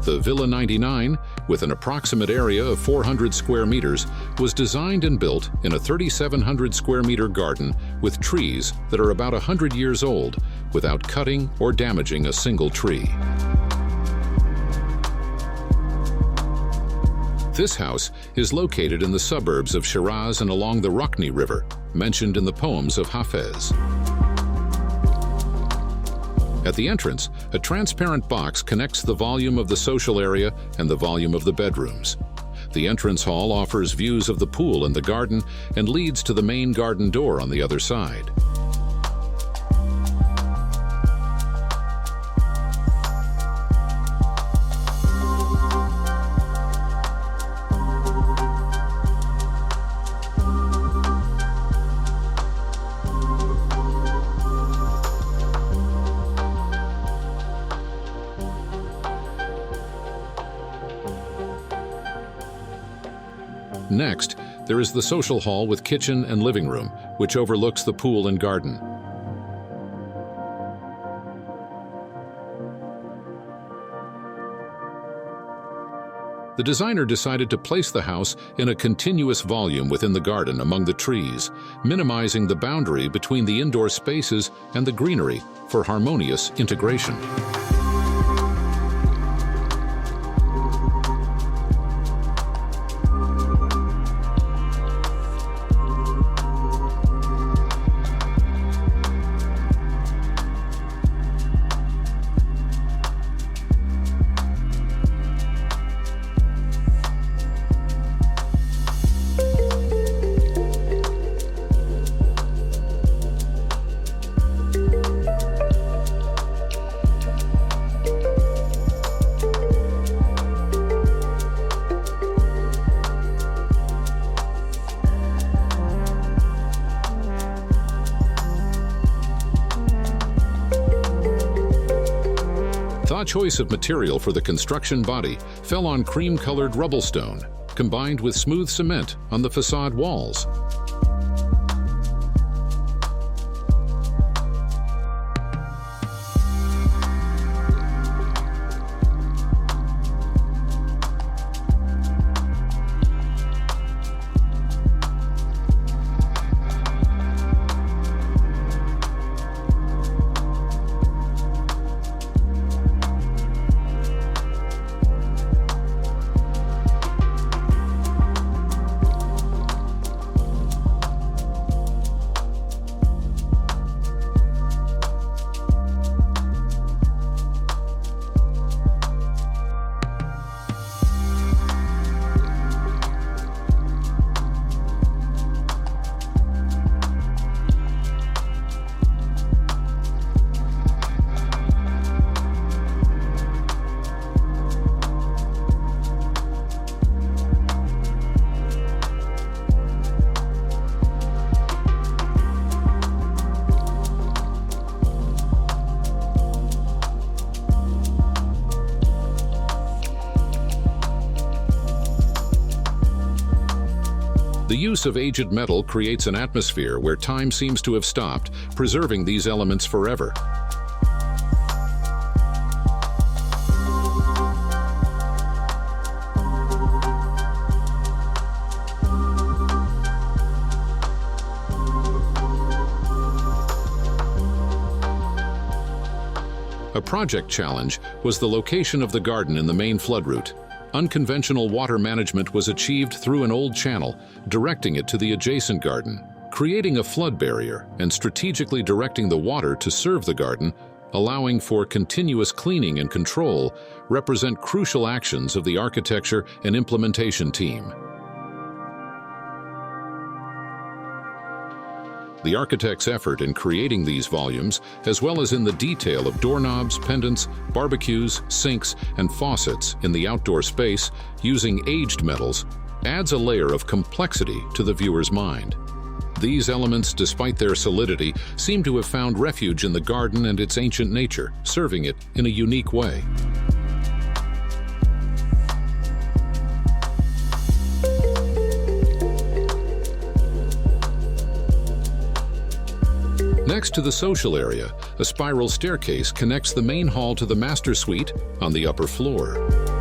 The Villa 99, with an approximate area of 400 square meters, was designed and built in a 3,700 square meter garden with trees that are about 100 years old, without cutting or damaging a single tree. This house is located in the suburbs of Shiraz and along the Rokni River, mentioned in the poems of Hafez. At the entrance, a transparent box connects the volume of the social area and the volume of the bedrooms. The entrance hall offers views of the pool and the garden and leads to the main garden door on the other side. Next, there is the social hall with kitchen and living room, which overlooks the pool and garden. The designer decided to place the house in a continuous volume within the garden among the trees, minimizing the boundary between the indoor spaces and the greenery for harmonious integration. The choice of material for the construction body fell on cream-colored rubble stone, combined with smooth cement on the facade walls. The use of aged metal creates an atmosphere where time seems to have stopped, preserving these elements forever. A project challenge was the location of the garden in the main flood route. Unconventional water management was achieved through an old channel, directing it to the adjacent garden. Creating a flood barrier and strategically directing the water to serve the garden, allowing for continuous cleaning and control, represent crucial actions of the architecture and implementation team. The architect's effort in creating these volumes, as well as in the detail of doorknobs, pendants, barbecues, sinks, and faucets in the outdoor space using aged metals, adds a layer of complexity to the viewer's mind. These elements, despite their solidity, seem to have found refuge in the garden and its ancient nature, serving it in a unique way. Next to the social area, a spiral staircase connects the main hall to the master suite on the upper floor.